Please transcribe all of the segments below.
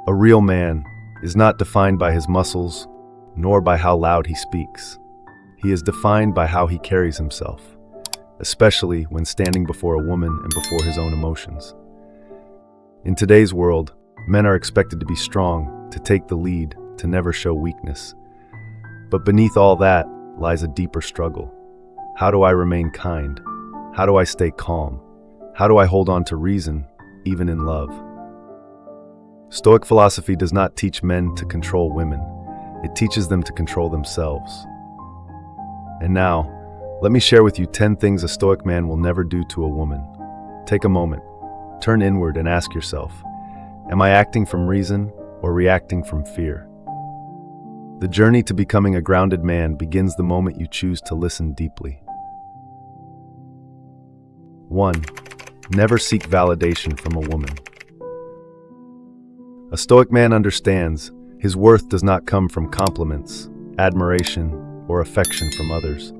A real man is not defined by his muscles, nor by how loud he speaks. He is defined by how he carries himself, especially when standing before a woman and before his own emotions. In today's world, men are expected to be strong, to take the lead, to never show weakness. But beneath all that lies a deeper struggle. How do I remain kind? How do I stay calm? How do I hold on to reason, even in love? Stoic philosophy does not teach men to control women. It teaches them to control themselves. And now, let me share with you 10 things a Stoic man will never do to a woman. Take a moment, turn inward and ask yourself, am I acting from reason or reacting from fear? The journey to becoming a grounded man begins the moment you choose to listen deeply. 1. Never seek validation from a woman. A Stoic man understands his worth does not come from compliments, admiration, or affection from others.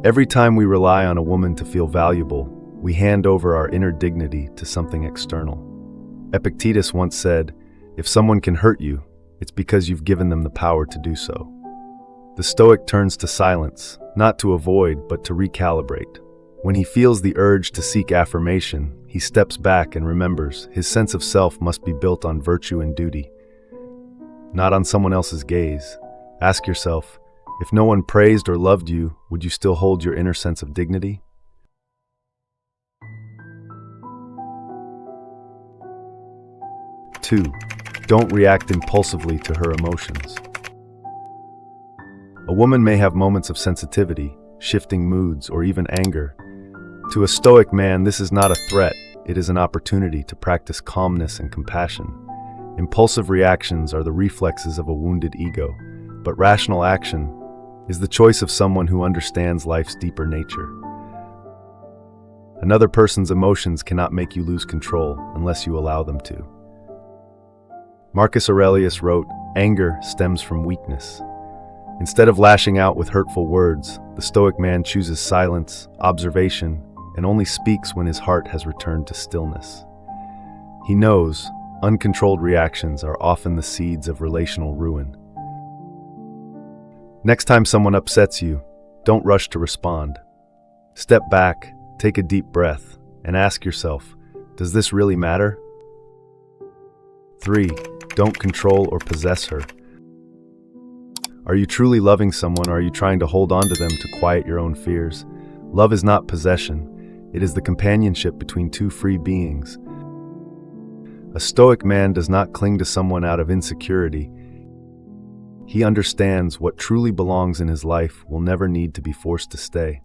Every time we rely on a woman to feel valuable, we hand over our inner dignity to something external. Epictetus once said, "If someone can hurt you, it's because you've given them the power to do so." The Stoic turns to silence, not to avoid, but to recalibrate. When he feels the urge to seek affirmation, he steps back and remembers his sense of self must be built on virtue and duty, not on someone else's gaze. Ask yourself, if no one praised or loved you, would you still hold your inner sense of dignity? 2. Don't react impulsively to her emotions. A woman may have moments of sensitivity, shifting moods, or even anger. To a Stoic man, this is not a threat, it is an opportunity to practice calmness and compassion. Impulsive reactions are the reflexes of a wounded ego, but rational action is the choice of someone who understands life's deeper nature. Another person's emotions cannot make you lose control unless you allow them to. Marcus Aurelius wrote, "Anger stems from weakness." Instead of lashing out with hurtful words, the Stoic man chooses silence, observation, and only speaks when his heart has returned to stillness. He knows uncontrolled reactions are often the seeds of relational ruin. Next time someone upsets you, don't rush to respond. Step back, take a deep breath, and ask yourself, does this really matter? 3. Don't control or possess her. Are you truly loving someone, or are you trying to hold on to them to quiet your own fears? Love is not possession. It is the companionship between two free beings. A Stoic man does not cling to someone out of insecurity. He understands what truly belongs in his life will never need to be forced to stay.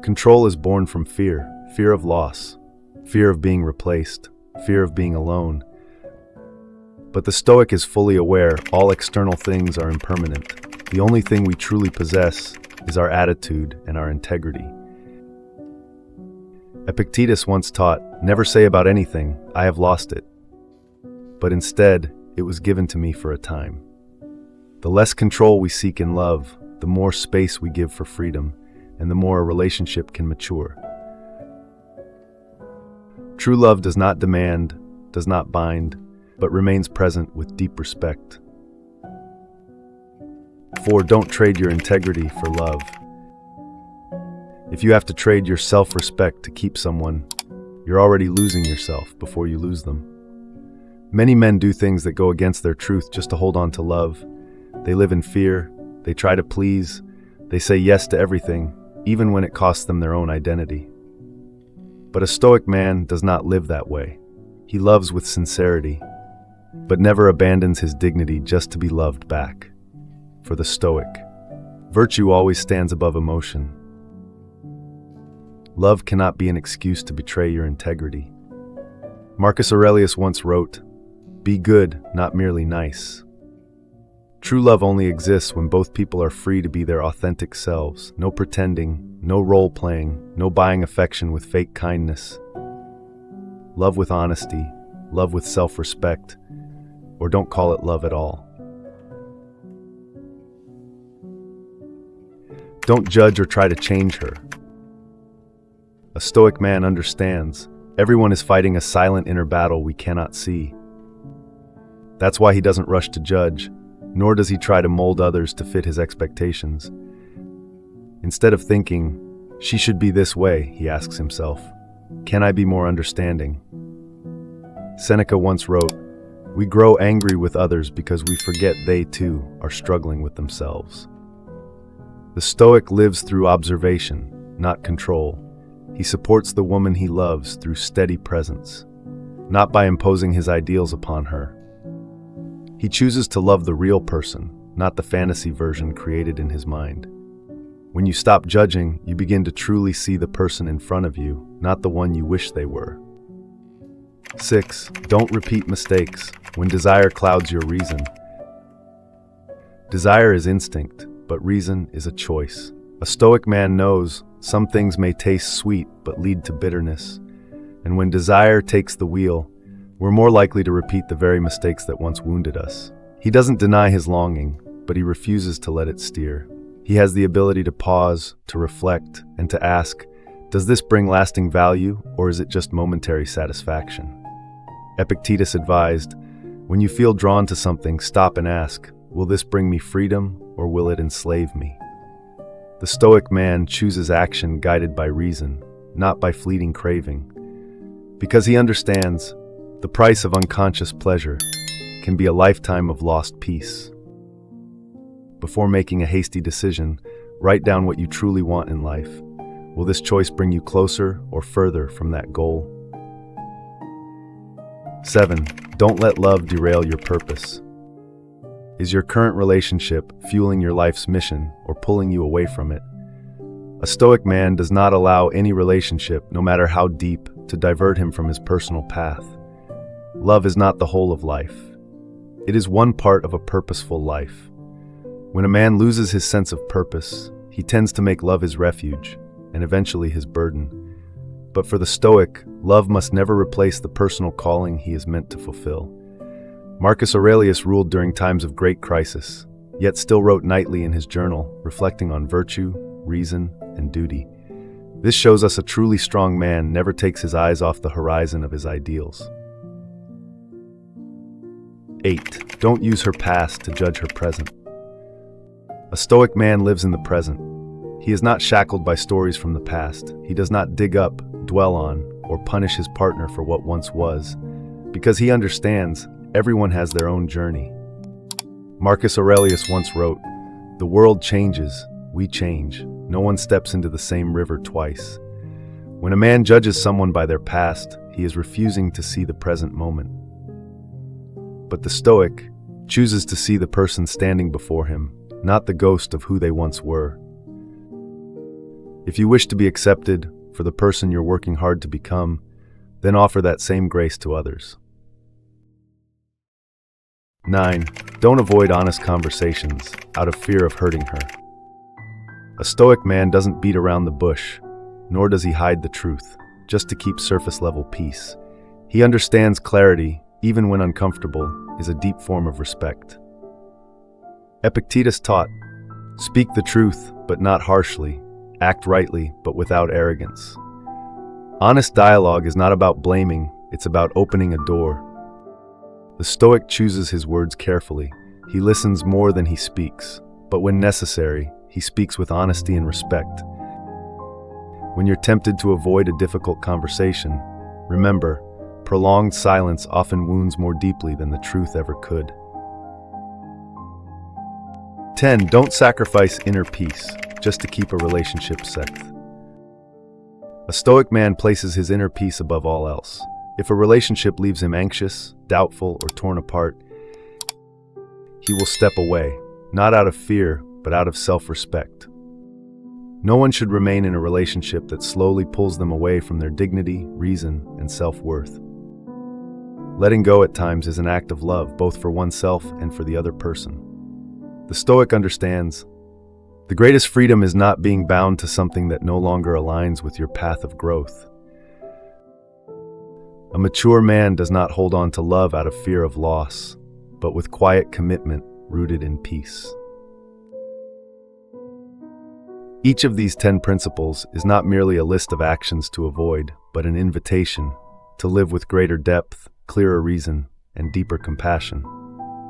Control is born from fear, fear of loss, fear of being replaced, fear of being alone. But the Stoic is fully aware all external things are impermanent. The only thing we truly possess is our attitude and our integrity. Epictetus once taught, "Never say about anything, 'I have lost it,' but instead, it was given to me for a time." The less control we seek in love, the more space we give for freedom, and the more a relationship can mature. True love does not demand, does not bind, but remains present with deep respect. 4. Don't trade your integrity for love. If you have to trade your self-respect to keep someone, you're already losing yourself before you lose them. Many men do things that go against their truth just to hold on to love. They live in fear, they try to please, they say yes to everything, even when it costs them their own identity. But a Stoic man does not live that way. He loves with sincerity, but never abandons his dignity just to be loved back. For the Stoic, virtue always stands above emotion. Love cannot be an excuse to betray your integrity. Marcus Aurelius once wrote, "Be good, not merely nice." True love only exists when both people are free to be their authentic selves. No pretending, no role-playing, no buying affection with fake kindness. Love with honesty, love with self-respect, or don't call it love at all. Don't judge or try to change her. A Stoic man understands everyone is fighting a silent inner battle we cannot see. That's why he doesn't rush to judge, nor does he try to mold others to fit his expectations. Instead of thinking, "She should be this way," he asks himself, "Can I be more understanding?" Seneca once wrote, "We grow angry with others because we forget they too are struggling with themselves." The Stoic lives through observation, not control. He supports the woman he loves through steady presence, not by imposing his ideals upon her. He chooses to love the real person, not the fantasy version created in his mind. When you stop judging, you begin to truly see the person in front of you, not the one you wish they were. 6. Don't repeat mistakes when desire clouds your reason. Desire is instinct, but reason is a choice. A Stoic man knows some things may taste sweet but lead to bitterness, and when desire takes the wheel, we're more likely to repeat the very mistakes that once wounded us. He doesn't deny his longing, but he refuses to let it steer. He has the ability to pause, to reflect, and to ask, does this bring lasting value, or is it just momentary satisfaction? Epictetus advised, when you feel drawn to something, stop and ask, will this bring me freedom, or will it enslave me? The Stoic man chooses action guided by reason, not by fleeting craving, because he understands the price of unconscious pleasure can be a lifetime of lost peace. Before making a hasty decision, write down what you truly want in life. Will this choice bring you closer or further from that goal? 7. Don't let love derail your purpose. Is your current relationship fueling your life's mission or pulling you away from it? A Stoic man does not allow any relationship, no matter how deep, to divert him from his personal path. Love is not the whole of life. It is one part of a purposeful life. When a man loses his sense of purpose, he tends to make love his refuge, and eventually his burden. But for the Stoic, love must never replace the personal calling he is meant to fulfill. Marcus Aurelius ruled during times of great crisis, yet still wrote nightly in his journal, reflecting on virtue, reason, and duty. This shows us a truly strong man never takes his eyes off the horizon of his ideals. 8. Don't use her past to judge her present. A Stoic man lives in the present. He is not shackled by stories from the past. He does not dig up, dwell on, or punish his partner for what once was, because he understands everyone has their own journey. Marcus Aurelius once wrote, "The world changes, we change. No one steps into the same river twice." When a man judges someone by their past, he is refusing to see the present moment. But the Stoic chooses to see the person standing before him, not the ghost of who they once were. If you wish to be accepted for the person you're working hard to become, then offer that same grace to others. 9. Don't avoid honest conversations out of fear of hurting her. A Stoic man doesn't beat around the bush, nor does he hide the truth, just to keep surface-level peace. He understands clarity, even when uncomfortable, is a deep form of respect. Epictetus taught, "Speak the truth, but not harshly. Act rightly, but without arrogance." Honest dialogue is not about blaming, it's about opening a door. The Stoic chooses his words carefully. He listens more than he speaks, but when necessary, he speaks with honesty and respect. When you're tempted to avoid a difficult conversation, remember, prolonged silence often wounds more deeply than the truth ever could. 10. Don't sacrifice inner peace just to keep a relationship safe. A Stoic man places his inner peace above all else. If a relationship leaves him anxious, doubtful, or torn apart, he will step away, not out of fear, but out of self-respect. No one should remain in a relationship that slowly pulls them away from their dignity, reason, and self-worth. Letting go at times is an act of love, both for oneself and for the other person. The Stoic understands, the greatest freedom is not being bound to something that no longer aligns with your path of growth. A mature man does not hold on to love out of fear of loss, but with quiet commitment rooted in peace. Each of these 10 principles is not merely a list of actions to avoid, but an invitation to live with greater depth, clearer reason, and deeper compassion.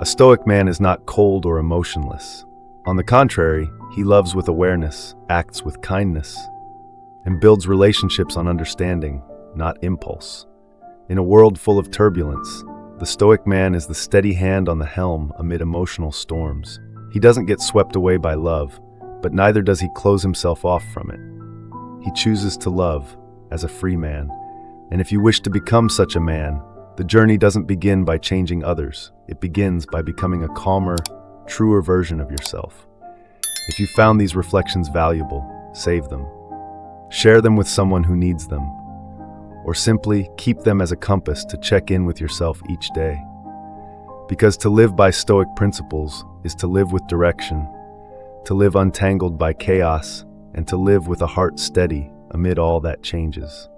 A Stoic man is not cold or emotionless. On the contrary, he loves with awareness, acts with kindness, and builds relationships on understanding, not impulse. In a world full of turbulence, the Stoic man is the steady hand on the helm amid emotional storms. He doesn't get swept away by love, but neither does he close himself off from it. He chooses to love as a free man, and if you wish to become such a man, the journey doesn't begin by changing others. It begins by becoming a calmer, truer version of yourself. If you found these reflections valuable, save them. Share them with someone who needs them, or simply keep them as a compass to check in with yourself each day. Because to live by Stoic principles is to live with direction, to live untangled by chaos, and to live with a heart steady amid all that changes.